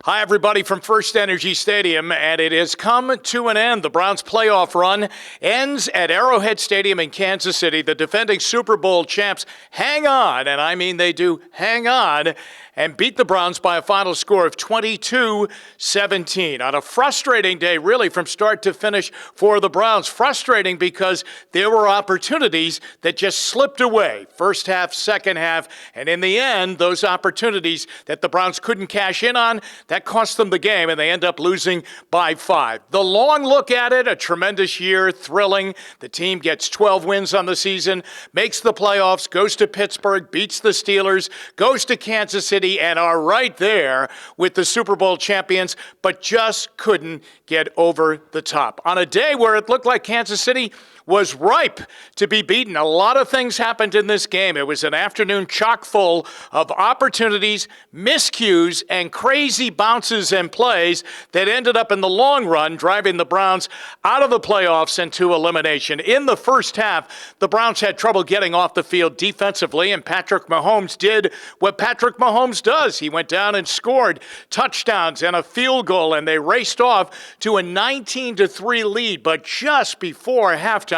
Hi, everybody from First Energy Stadium, and it has come to an end. The Browns' playoff run ends at Arrowhead Stadium in Kansas City. The defending Super Bowl champs hang on, and I mean they do hang on, and beat the Browns by a final score of 22-17 on a frustrating day, really, from start to finish for the Browns. Frustrating because there were opportunities that just slipped away, first half, second half, and in the end, those opportunities that the Browns couldn't cash in on, that cost them the game, and they end up losing by 5. The long look at it, a tremendous year, thrilling. The team gets 12 wins on the season, makes the playoffs, goes to Pittsburgh, beats the Steelers, goes to Kansas City, and are right there with the Super Bowl champions, but just couldn't get over the top. On a day where it looked like Kansas City was ripe to be beaten. A lot of things happened in this game. It was an afternoon chock full of opportunities, miscues, and crazy bounces and plays that ended up in the long run driving the Browns out of the playoffs and to elimination. In the first half, the Browns had trouble getting off the field defensively, and Patrick Mahomes did what Patrick Mahomes does. He went down and scored touchdowns and a field goal, and they raced off to a 19-3 lead. But just before halftime,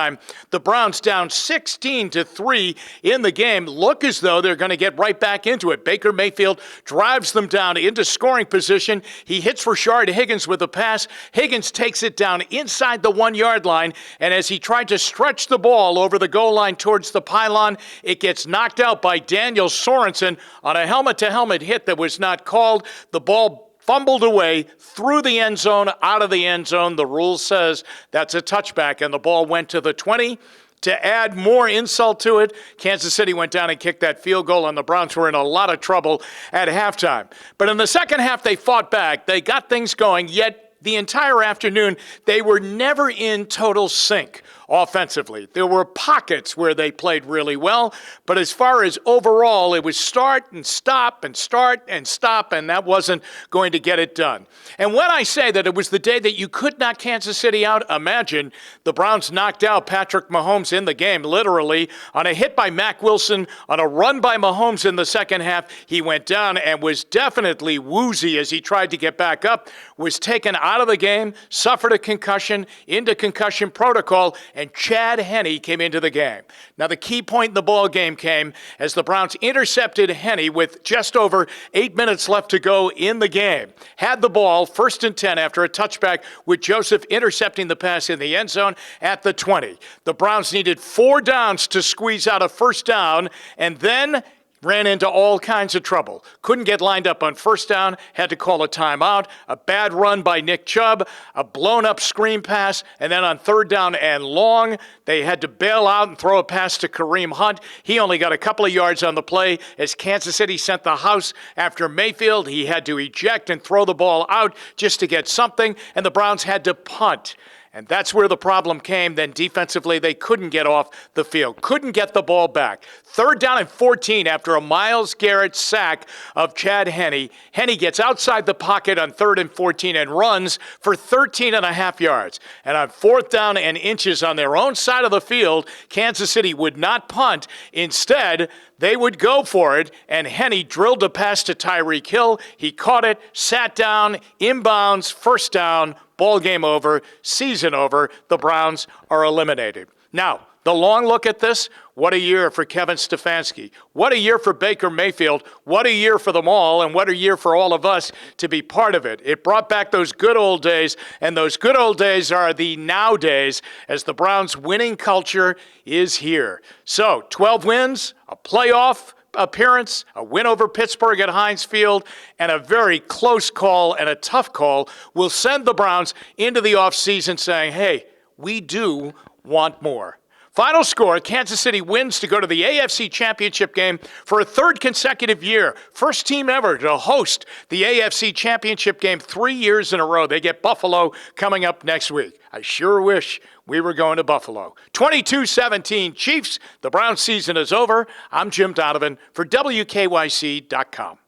the Browns down 16-3 in the game, look as though they're going to get right back into it. Baker Mayfield drives them down into scoring position. He hits Rashard Higgins with a pass. Higgins takes it down inside the 1-yard line, and as he tried to stretch the ball over the goal line towards the pylon, it gets knocked out by Daniel Sorensen on a helmet-to-helmet hit that was not called. The ball fumbled away through the end zone, out of the end zone. The rule says that's a touchback, and the ball went to the 20. To add more insult to it, Kansas City went down and kicked that field goal, and the Browns were in a lot of trouble at halftime. But in the second half, they fought back. They got things going, yet the entire afternoon, they were never in total sync offensively. There were pockets where they played really well, but as far as overall, it was start and stop and start and stop, and that wasn't going to get it done. And when I say that it was the day that you could knock Kansas City out, imagine the Browns knocked out Patrick Mahomes in the game, literally, on a hit by Mack Wilson, on a run by Mahomes in the second half. He went down and was definitely woozy as he tried to get back up, was taken out of the game, suffered a concussion, into concussion protocol, and Chad Henne came into the game. Now, the key point in the ball game came as the Browns intercepted Henne with just over 8 minutes left to go in the game. Had the ball, 1st and 10 after a touchback, with Joseph intercepting the pass in the end zone at the 20. The Browns needed 4 downs to squeeze out a first down, and then ran into all kinds of trouble. Couldn't get lined up on first down, had to call a timeout, a bad run by Nick Chubb, a blown-up screen pass, and then on 3rd down and long, they had to bail out and throw a pass to Kareem Hunt. He only got a couple of yards on the play as Kansas City sent the house after Mayfield. He had to eject and throw the ball out just to get something, and the Browns had to punt. And that's where the problem came. Then defensively, they couldn't get off the field, couldn't get the ball back. 3rd down and 14 after a Myles Garrett sack of Chad Henne. Henne gets outside the pocket on 3rd and 14 and runs for 13.5 yards. And on 4th down and inches on their own side of the field, Kansas City would not punt. Instead, they would go for it, and Henne drilled a pass to Tyreek Hill. He caught it, sat down, inbounds, first down, ball game over, season over. The Browns are eliminated. Now, the long look at this, what a year for Kevin Stefanski. What a year for Baker Mayfield. What a year for them all, and what a year for all of us to be part of it. It brought back those good old days, and those good old days are the nowadays as the Browns' winning culture is here. So, 12 wins, a playoff appearance, a win over Pittsburgh at Heinz Field, and a very close call and a tough call will send the Browns into the offseason saying, hey, we do want more. Final score, Kansas City wins to go to the AFC Championship Game for a 3rd consecutive year. First team ever to host the AFC Championship Game 3 years in a row. They get Buffalo coming up next week. I sure wish we were going to Buffalo. 22-17 Chiefs. The Browns season is over. I'm Jim Donovan for WKYC.com.